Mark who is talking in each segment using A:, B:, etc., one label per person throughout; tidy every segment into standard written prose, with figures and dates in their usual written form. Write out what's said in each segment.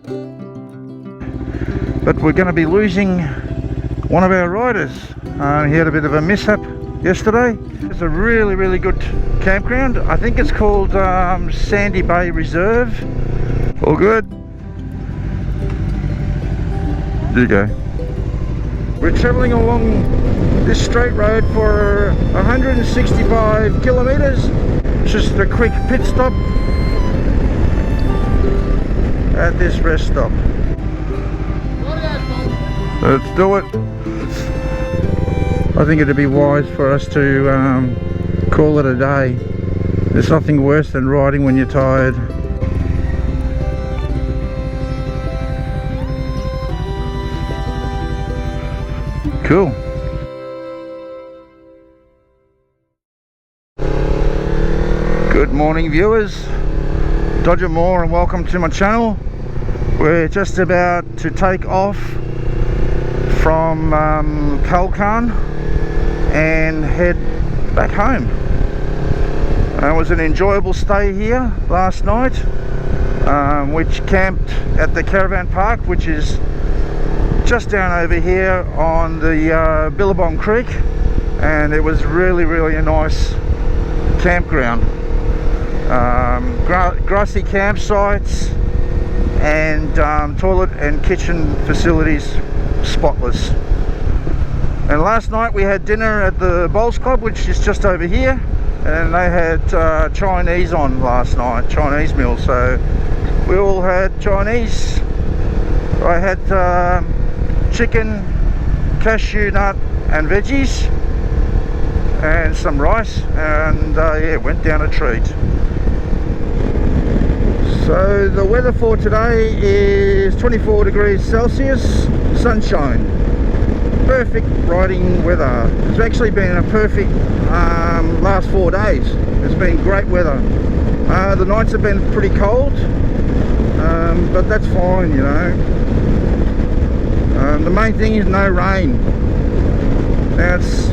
A: But we're going to be losing one of our riders. He had a bit of a mishap yesterday. It's a really good campground. I think it's called Sandy Bay Reserve. All good. There you go. We're travelling along this straight road for 165 kilometres. Just a quick pit stop at this rest stop. Let's do it. I think it'd be wise for us to call it a day. There's nothing worse than riding when you're tired. Cool. Good morning, viewers. Dodger Mohr, and welcome to my channel. We're just about to take off from Culcairn and head back home. It was an enjoyable stay here last night, which camped at the caravan park, which is just down over here on the Billabong Creek, and it was really a nice campground. Grassy campsites and toilet and kitchen facilities spotless. And last night we had dinner at the Bowls Club, which is just over here, and they had Chinese on last night, Chinese meal, so we all had Chinese. I had chicken, cashew nut and veggies and some rice, and yeah, went down a treat. So the weather for today is 24 degrees Celsius, sunshine. Perfect riding weather. It's actually been a perfect last 4 days. It's been great weather. The nights have been pretty cold, but that's fine, you know. The main thing is no rain. Now it's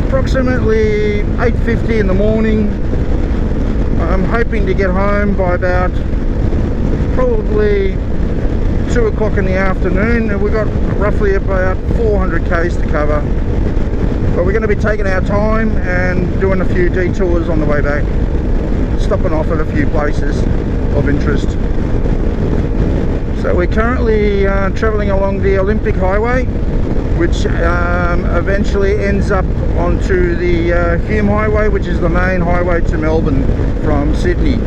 A: approximately 8:50 in the morning. I'm hoping to get home by about probably 2 o'clock in the afternoon, and we've got roughly about 400 k's to cover. But we're going to be taking our time and doing a few detours on the way back, stopping off at a few places of interest. So we're currently travelling along the Olympic Highway, which eventually ends up onto the Hume Highway, which is the main highway to Melbourne from Sydney.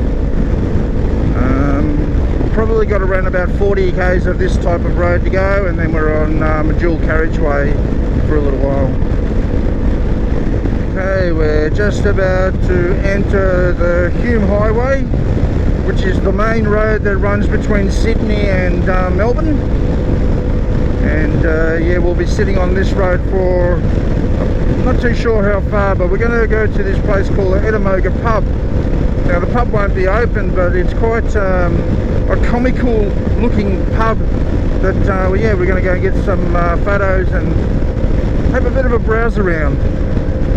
A: Probably got around about 40 k's of this type of road to go, and then we're on a dual carriageway for a little while. Okay, we're just about to enter the Hume Highway, which is the main road that runs between Sydney and Melbourne. And yeah, we'll be sitting on this road for, I'm not too sure how far, but we're going to go to this place called the Ettamogah Pub. Now the pub won't be open, but it's quite a comical looking pub that yeah, we're going to go and get some photos and have a bit of a browse around.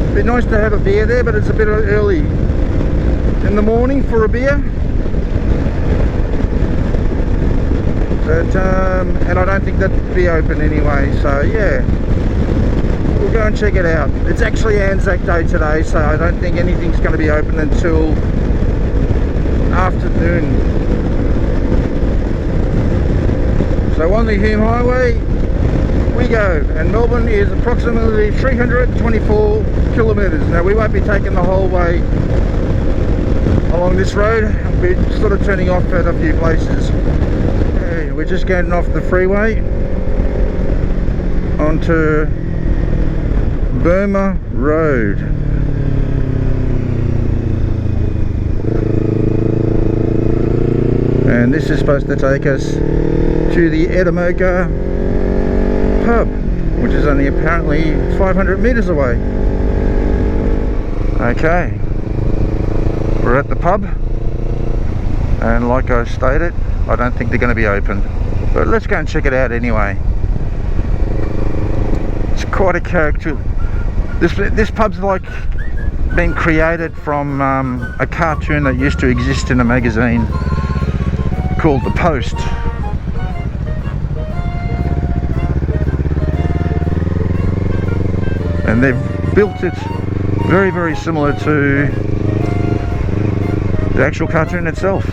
A: It'd be nice to have a beer there, but it's a bit early in the morning for a beer. But and I don't think that'd be open anyway, so yeah, we'll go and check it out. It's actually Anzac Day today, so I don't think anything's going to be open until afternoon. So on the Hume Highway we go, and Melbourne is approximately 324 kilometres. Now we won't be taking the whole way along this road, we're sort of turning off at a few places. Okay, we're just getting off the freeway onto Mohr Road. And this is supposed to take us to the Ettamogah Pub, which is only apparently 500 metres away. Okay, we're at the pub, and like I stated, I don't think they're going to be open, but let's go and check it out anyway. It's quite a character. This pub's like been created from a cartoon that used to exist in a magazine called The Post. and they've built it very, very similar to the actual cartoon itself.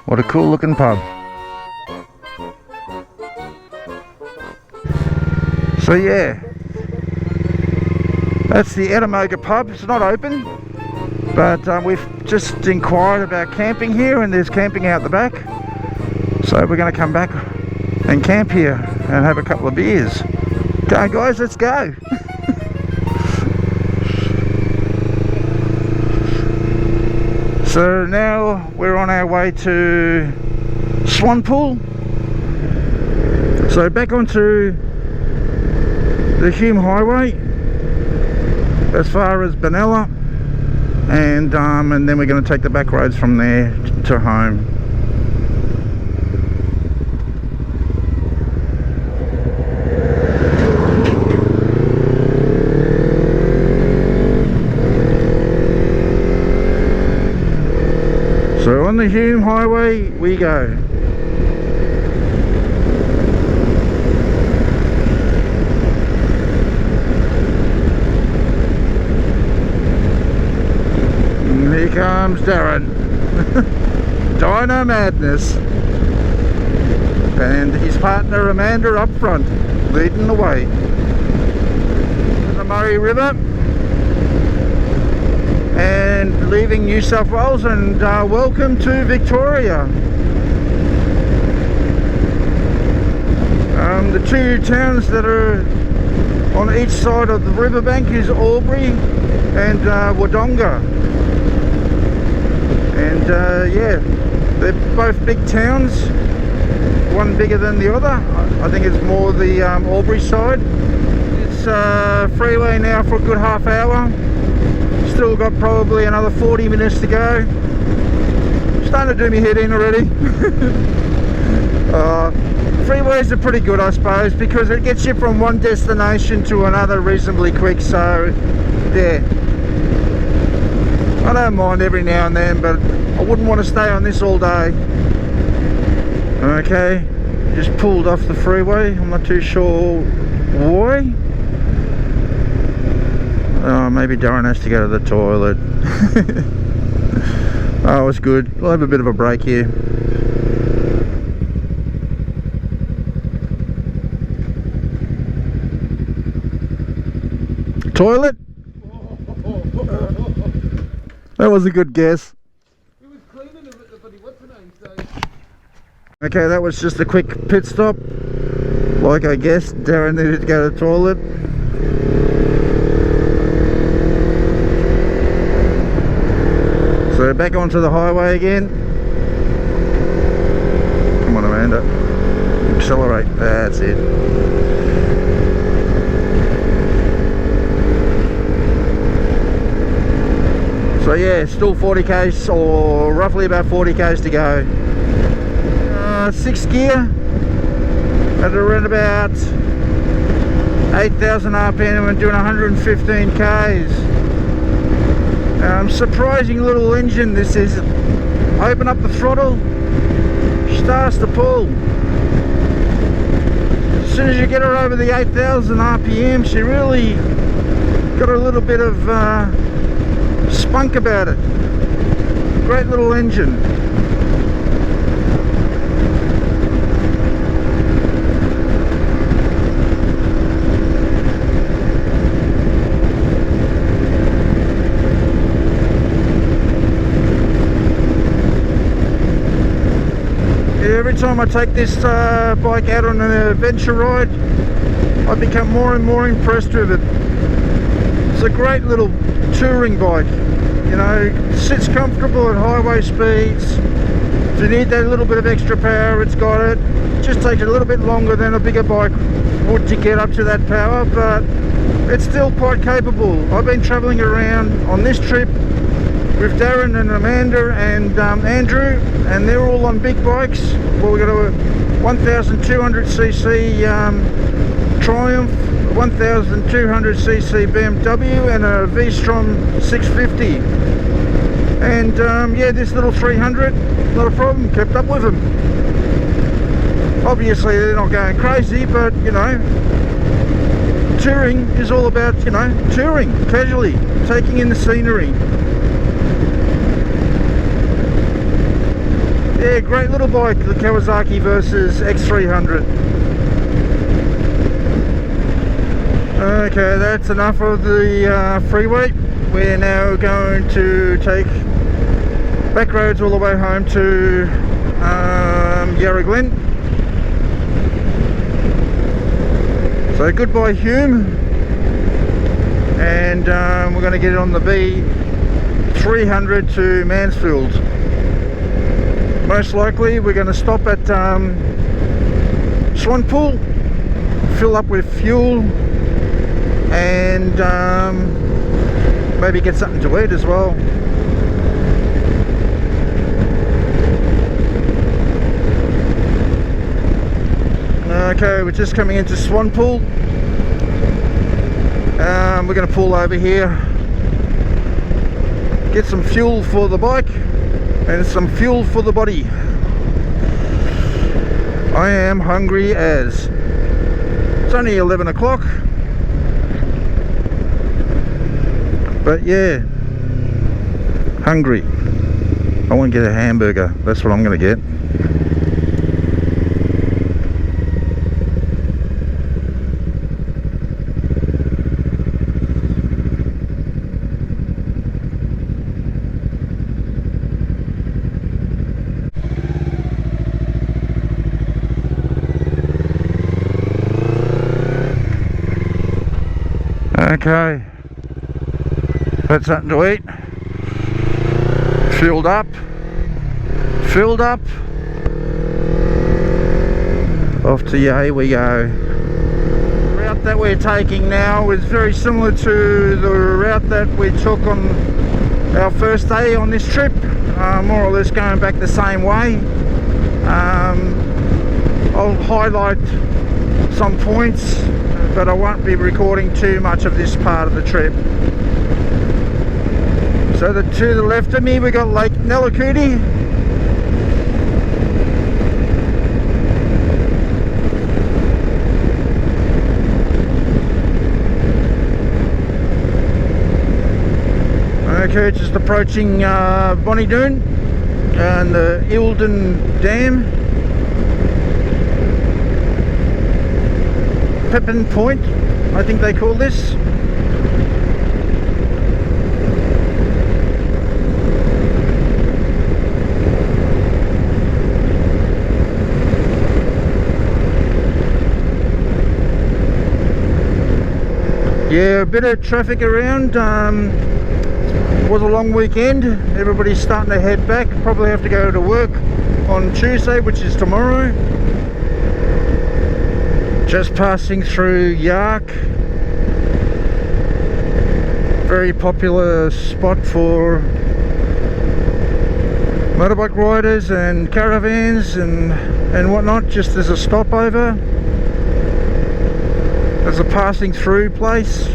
A: What a cool looking pub. So yeah, that's the Ettamogah Pub. It's not open, but we've just inquired about camping here, and there's camping out the back. So we're going to come back and camp here and have a couple of beers. Okay guys, let's go. So now we're on our way to Swanpool. So back onto the Hume Highway as far as Benalla, and then we're going to take the back roads from there to home. So on the Hume Highway we go. And here comes Darren. Dyna madness. And his partner Amanda up front, leading the way. The Mohr River. And leaving New South Wales, and welcome to Victoria. The two towns that are on each side of the riverbank is Albury and Wodonga. And yeah, they're both big towns, one bigger than the other. I think it's more the Albury side. It's freeway now for a good half hour. Still got probably another 40 minutes to go. Starting to do me head in already. Freeways are pretty good, I suppose, because it gets you from one destination to another reasonably quick. So yeah, I don't mind every now and then, but I wouldn't want to stay on this all day. Okay, just pulled off the freeway. I'm not too sure why. Oh, maybe Darren has to go to the toilet. Oh, it's good. We'll have a bit of a break here. Toilet? That was a good guess.
B: He was cleaning it, but he what's the name, so.
A: Okay, that was just a quick pit stop. Like I guessed, Darren needed to go to the toilet. So back onto the highway again. Come on Amanda, accelerate, that's it. So yeah, still 40 k's, or roughly about 40 k's to go. 6th gear at around about 8,000 RPM and doing 115 k's. Surprising little engine this is. Open up the throttle, starts to pull. As soon as you get her over the 8,000 RPM, she really got a little bit of spunk about it. Great little engine. Every time I take this bike out on an adventure ride, I become more and more impressed with it. It's a great little touring bike, you know, sits comfortable at highway speeds. If you need that little bit of extra power, it's got it. Just takes a little bit longer than a bigger bike would to get up to that power, but it's still quite capable. I've been travelling around on this trip with Darren and Amanda and Andrew, and they're all on big bikes. Well, we got a 1200cc Triumph, 1200cc BMW, and a V-Strom 650. And yeah, this little 300, not a problem, kept up with them. Obviously they're not going crazy, but you know, touring is all about, you know, touring casually, taking in the scenery. Yeah, great little bike, the Kawasaki Versys x300. Okay, that's enough of the freeway. We're now going to take back roads all the way home to Yarra Glen. So goodbye Hume, and we're going to get on the B300 to Mansfield. Most likely we're going to stop at Swanpool, fill up with fuel, and maybe get something to eat as well. Okay, we're just coming into Swanpool. We're going to pull over here, get some fuel for the bike and some fuel for the body. I am hungry as. It's only 11 o'clock. But yeah, hungry. I want to get a hamburger. That's what I'm going to get. Okay, had something to eat, filled up, off to Yay we go. The route that we're taking now is very similar to the route that we took on our first day on this trip, more or less going back the same way. I'll highlight some points, but I won't be recording too much of this part of the trip. So to the left of me we got Lake Nellakooty. Okay, just approaching Bonnie Doon and the Eildon Dam. Pepin Point, I think they call this. Yeah, a bit of traffic around. It was a long weekend. Everybody's starting to head back. Probably have to go to work on Tuesday, which is tomorrow. Just passing through Yark. Very popular spot for motorbike riders and caravans and whatnot, just as a stopover, as a passing through place.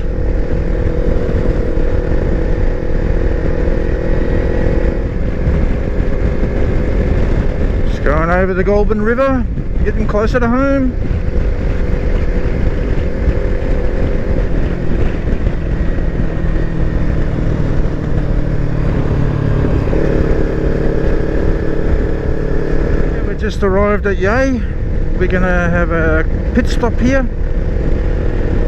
A: Just going over the Goulburn River, getting closer to home. Just arrived at Yay. We're gonna have a pit stop here,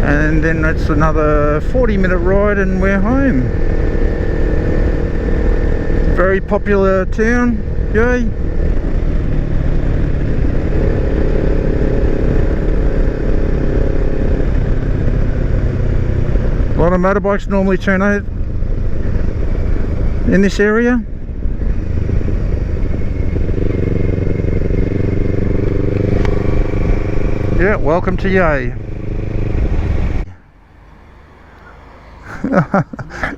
A: and then that's another 40-minute ride and we're home. Very popular town, Yay. A lot lot of motorbikes normally turn out in this area. Yeah, welcome to Yay.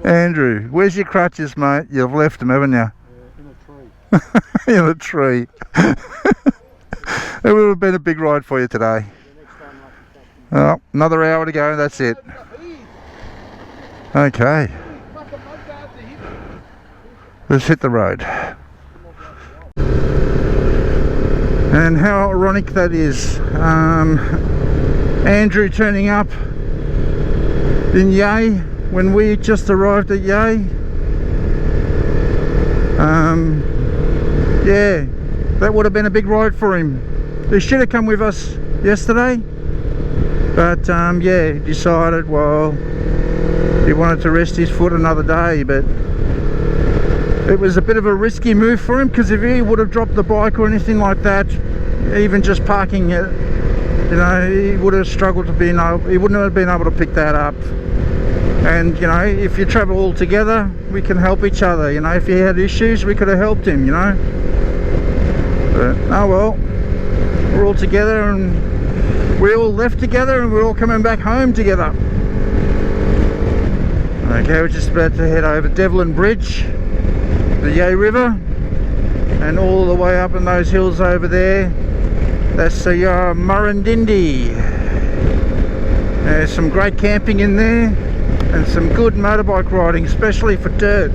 A: Andrew, where's your crutches, mate? You've left them, haven't you?
B: In a tree.
A: In a tree. It would have been a big ride for you today. Oh, another hour to go, that's it. Okay. Let's hit the road. And how ironic that is. Andrew turning up in Yay when we just arrived at Yay. Yeah, that would have been a big ride for him. He should have come with us yesterday, but yeah, he decided, well, he wanted to rest his foot another day. But it was a bit of a risky move for him, because if he would have dropped the bike or anything like that, even just parking it, you know, he would have struggled to be able, he wouldn't have been able to pick that up. And you know, if you travel all together, we can help each other. You know, if he had issues, we could have helped him, you know. But oh well, we're all together, and we all left together, and we're all coming back home together. Okay, we're just about to head over Devlin Bridge, the Yay River, and all the way up in those hills over there. That's the Murrindindi. There's some great camping in there, and some good motorbike riding, especially for dirt.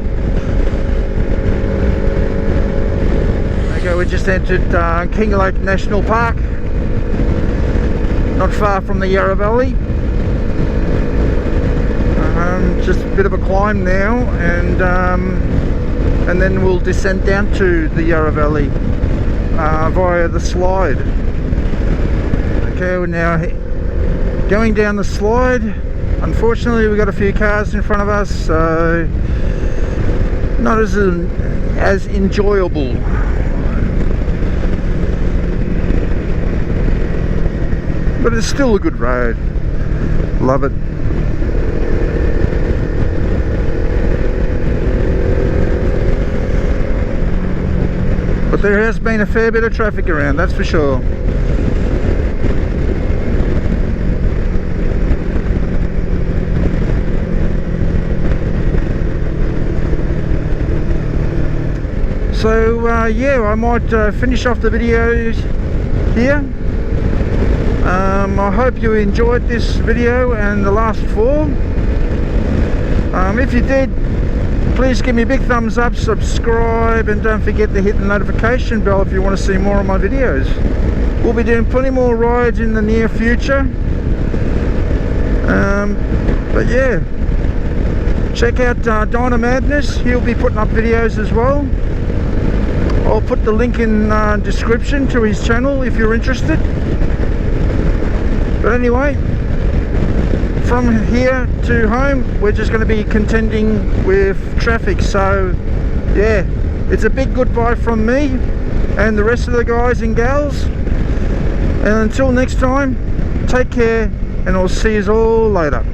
A: Okay, we just entered King Lake National Park, not far from the Yarra Valley. Just a bit of a climb now, and then we'll descend down to the Yarra Valley via the slide. Okay, we're now going down the slide. Unfortunately, we've got a few cars in front of us, so not as enjoyable. But it's still a good road. Love it. But there has been a fair bit of traffic around, that's for sure. So yeah, I might finish off the video here. I hope you enjoyed this video and the last four. If you did, please give me a big thumbs up, subscribe, and don't forget to hit the notification bell if you want to see more of my videos. We'll be doing plenty more rides in the near future. But yeah, check out Dyna Madness. He'll be putting up videos as well. I'll put the link in description to his channel if you're interested. But anyway, from here to home, we're just going to be contending with traffic. So yeah, it's a big goodbye from me and the rest of the guys and gals. And until next time, take care, and I'll see you all later.